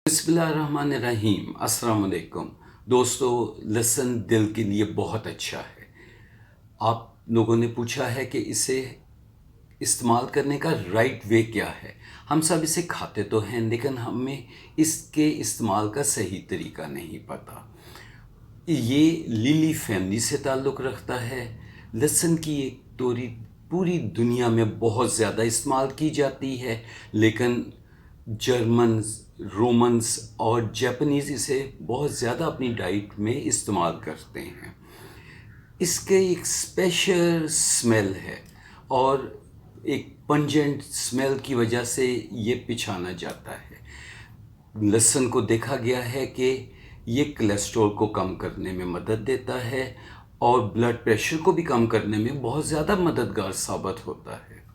बिस्मिल्लाहिर्रहमानिर्रहीम। अस्सलाम वालेकुम। दोस्तों, लहसुन दिल के लिए बहुत अच्छा है। आप लोगों ने पूछा है कि इसे इस्तेमाल करने का राइट वे क्या है। हम सब इसे खाते तो हैं, लेकिन हमें इसके इस्तेमाल का सही तरीका नहीं पता। ये लिली फैमिली से ताल्लुक़ रखता है। लहसुन की एक तोरी पूरी दुनिया में बहुत ज़्यादा इस्तेमाल की जाती है, लेकिन जर्मन्स, रोमन्स और जापानीज़ इसे बहुत ज़्यादा अपनी डाइट में इस्तेमाल करते हैं। इसके एक स्पेशल स्मेल है और एक पंजेंट स्मेल की वजह से ये पहचाना जाता है। लहसुन को देखा गया है कि ये कोलेस्ट्रॉल को कम करने में मदद देता है और ब्लड प्रेशर को भी कम करने में बहुत ज़्यादा मददगार साबित होता है।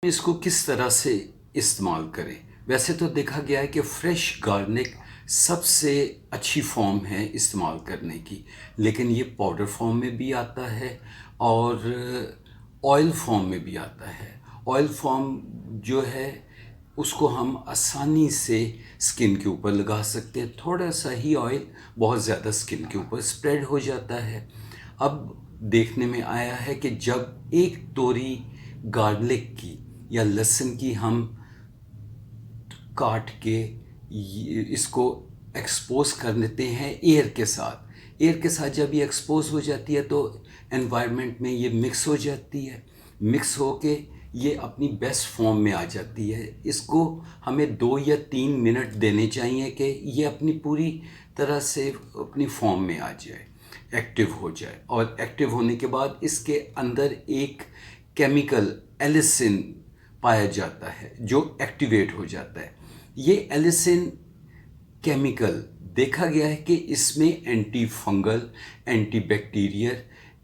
इसको किस तरह से इस्तेमाल करें? वैसे तो देखा गया है कि फ्रेश गार्लिक सबसे अच्छी फॉर्म है इस्तेमाल करने की, लेकिन ये पाउडर फॉर्म में भी आता है और ऑयल फॉर्म में भी आता है। ऑयल फॉर्म जो है उसको हम आसानी से स्किन के ऊपर लगा सकते हैं। थोड़ा सा ही ऑयल बहुत ज़्यादा स्किन के ऊपर स्प्रेड हो जाता है। अब देखने में आया है कि जब एक तोरी गार्लिक की या लहसुन की हम काट के इसको एक्सपोज कर देते हैं एयर के साथ जब ये एक्सपोज हो जाती है तो एनवायरनमेंट में ये मिक्स हो जाती है। मिक्स होके ये अपनी बेस्ट फॉर्म में आ जाती है। इसको हमें 2 या 3 मिनट देने चाहिए कि ये अपनी पूरी तरह से अपनी फॉर्म में आ जाए, एक्टिव हो जाए। और एक्टिव होने के बाद इसके अंदर एक केमिकल एलिसिन पाया जाता है जो एक्टिवेट हो जाता है। ये एलिसिन केमिकल देखा गया है कि इसमें anti fungal, anti bacterial,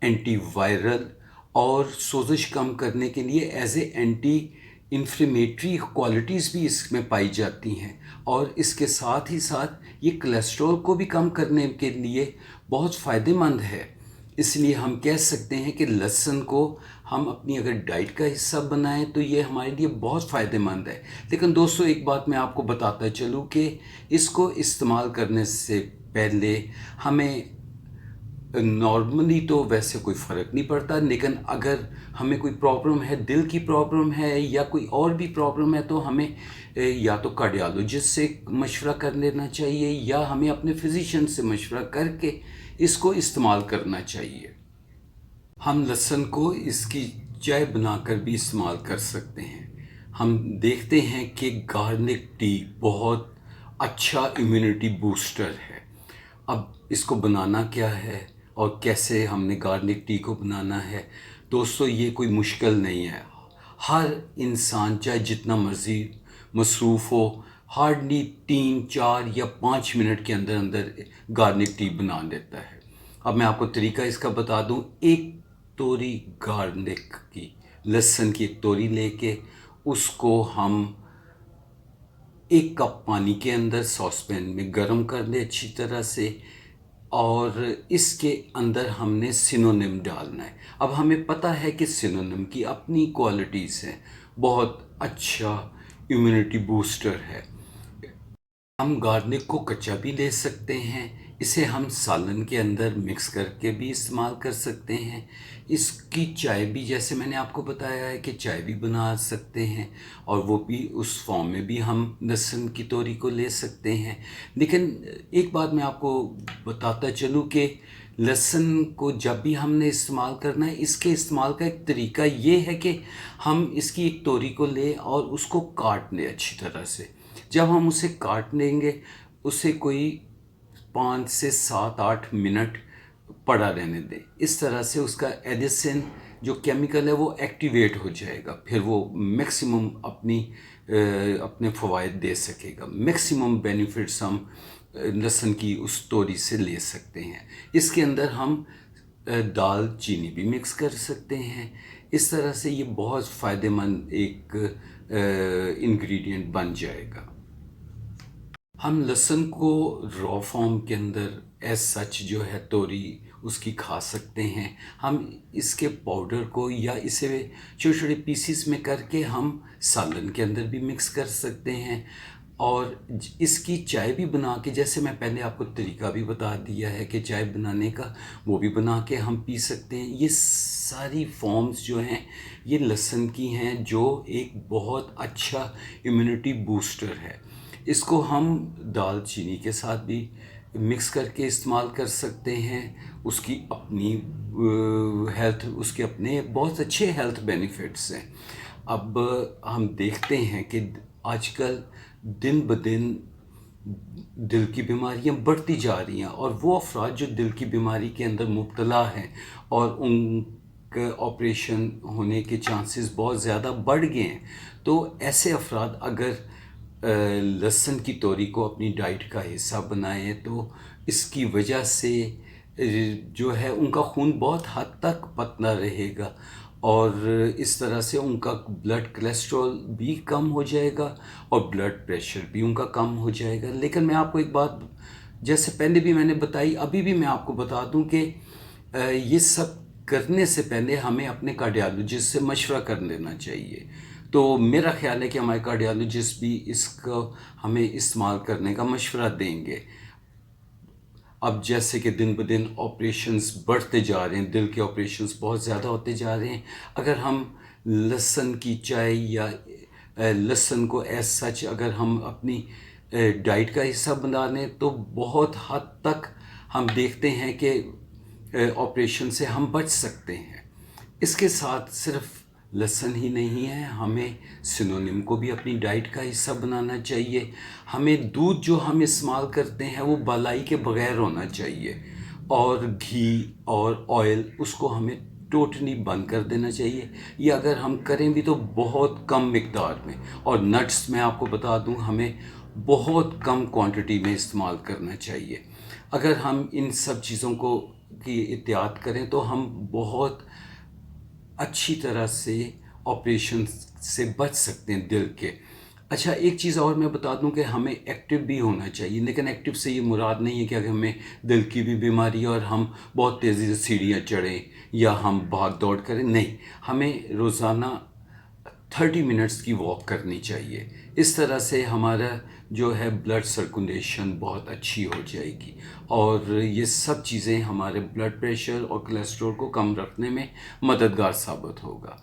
anti viral और सोजिश कम करने के लिए as a anti inflammatory qualities भी इसमें पाई जाती हैं। और इसके साथ ही साथ ये कोलेस्ट्रॉल को भी कम करने के लिए बहुत फ़ायदेमंद है। इसलिए हम कह सकते हैं कि लहसुन को हम अपनी अगर डाइट का हिस्सा बनाएं तो ये हमारे लिए बहुत फ़ायदेमंद है। लेकिन दोस्तों, एक बात मैं आपको बताता चलूँ कि इसको इस्तेमाल करने से पहले हमें नॉर्मली तो वैसे कोई फ़र्क नहीं पड़ता, लेकिन अगर हमें कोई प्रॉब्लम है, दिल की प्रॉब्लम है या कोई और भी प्रॉब्लम है, तो हमें या तो कार्डियोलॉजिस्ट से मशवरा कर लेना चाहिए या हमें अपने फिजिशियन से मशवरा करके इसको इस्तेमाल करना चाहिए। हम लहसुन को इसकी चाय बनाकर भी इस्तेमाल कर सकते हैं। हम देखते हैं कि गार्लिक टी बहुत अच्छा इम्यूनिटी बूस्टर है। अब इसको बनाना क्या है और कैसे हमने गार्लिक टी को बनाना है? दोस्तों, ये कोई मुश्किल नहीं है। हर इंसान चाहे जितना मर्ज़ी मसरूफ़ हो, हार्डली 3, 4 या 5 मिनट के अंदर अंदर गार्लिक टी बना लेता है। अब मैं आपको तरीका इसका बता दूं। एक तोरी गार्लिक की, लहसुन की एक तोरी लेके उसको हम 1 कप पानी के अंदर सॉसपैन में गर्म कर दें अच्छी तरह से, और इसके अंदर हमने सिनोनिम डालना है। अब हमें पता है कि सिनोनिम की अपनी क्वालिटीज़ हैं, बहुत अच्छा इम्यूनिटी बूस्टर है। हम गार्लिक को कच्चा भी ले सकते हैं, इसे हम सालन के अंदर मिक्स करके भी इस्तेमाल कर सकते हैं। इसकी चाय भी, जैसे मैंने आपको बताया है कि चाय भी बना सकते हैं, और वो भी उस फॉर्म में भी हम लहसुन की तोरी को ले सकते हैं। लेकिन एक बात मैं आपको बताता चलूँ कि लहसुन को जब भी हमने इस्तेमाल करना है, इसके इस्तेमाल का एक तरीका ये है कि हम इसकी एक तोरी को लें और उसको काट लें अच्छी तरह से। जब हम उसे काट लेंगे, उसे कोई 5 से 7-8 मिनट पड़ा रहने दें। इस तरह से उसका एडिसन जो केमिकल है वो एक्टिवेट हो जाएगा, फिर वो मैक्सिमम अपने फ़वाइद दे सकेगा। मैक्सिमम बेनिफिट्स हम लहसुन की उस तोरी से ले सकते हैं। इसके अंदर हम दाल चीनी भी मिक्स कर सकते हैं। इस तरह से ये बहुत फ़ायदेमंद एक इंग्रेडिएंट बन जाएगा। हम लहसुन को रॉ फॉर्म के अंदर एज सच जो है तोरी उसकी खा सकते हैं। हम इसके पाउडर को या इसे छोटे छोटे पीसीस में करके हम सालन के अंदर भी मिक्स कर सकते हैं। और इसकी चाय भी बना के, जैसे मैं पहले आपको तरीका भी बता दिया है कि चाय बनाने का, वो भी बना के हम पी सकते हैं। ये सारी फॉर्म्स जो हैं ये लहसुन की हैं, जो एक बहुत अच्छा इम्यूनिटी बूस्टर है। इसको हम दालचीनी के साथ भी मिक्स करके इस्तेमाल कर सकते हैं। उसकी अपनी हेल्थ, उसके अपने बहुत अच्छे हेल्थ बेनिफिट्स हैं। अब हम देखते हैं कि आजकल दिन ब दिन दिल की बीमारियां बढ़ती जा रही हैं, और वो अफराद जो दिल की बीमारी के अंदर मुब्तला हैं और उनके ऑपरेशन होने के चांसेस बहुत ज़्यादा बढ़ गए हैं, तो ऐसे अफराद अगर लहसुन की तोरी को अपनी डाइट का हिस्सा बनाएं तो इसकी वजह से जो है उनका खून बहुत हद तक पतला रहेगा, और इस तरह से उनका ब्लड कोलेस्ट्रॉल भी कम हो जाएगा और ब्लड प्रेशर भी उनका कम हो जाएगा। लेकिन मैं आपको एक बात, जैसे पहले भी मैंने बताई, अभी भी मैं आपको बता दूं कि ये सब करने से पहले हमें अपने कार्डियोलॉजिस्ट से मशवरा कर लेना चाहिए। तो मेरा ख्याल है कि हमारे कार्डियोलॉजिस्ट भी इसको हमें इस्तेमाल करने का मशवरा देंगे। अब जैसे कि दिन ब दिन ऑपरेशंस बढ़ते जा रहे हैं, दिल के ऑपरेशंस बहुत ज़्यादा होते जा रहे हैं, अगर हम लहसुन की चाय या लहसुन को एज सच अगर हम अपनी डाइट का हिस्सा बना लें तो बहुत हद तक हम देखते हैं कि ऑपरेशन से हम बच सकते हैं। इसके साथ सिर्फ लहसुन ही नहीं है, हमें सिनोनिम को भी अपनी डाइट का हिस्सा बनाना चाहिए। हमें दूध जो हम इस्तेमाल करते हैं वो बालाई के बग़ैर होना चाहिए, और घी और ऑयल उसको हमें टोटली बंद कर देना चाहिए। ये अगर हम करें भी तो बहुत कम मिकदार में, और नट्स मैं आपको बता दूं हमें बहुत कम क्वांटिटी में इस्तेमाल करना चाहिए। अगर हम इन सब चीज़ों को की एहतियात करें तो हम बहुत अच्छी तरह से ऑपरेशन से बच सकते हैं दिल के। अच्छा, एक चीज़ और मैं बता दूं कि हमें एक्टिव भी होना चाहिए, लेकिन एक्टिव से ये मुराद नहीं है कि अगर हमें दिल की भी बीमारी है और हम बहुत तेज़ी से सीढ़ियाँ चढ़ें या हम भाग दौड़ करें, नहीं, हमें रोज़ाना 30 मिनट्स की वॉक करनी चाहिए। इस तरह से हमारा जो है ब्लड सर्कुलेशन बहुत अच्छी हो जाएगी, और ये सब चीज़ें हमारे ब्लड प्रेशर और कोलेस्ट्रॉल को कम रखने में मददगार साबित होगा।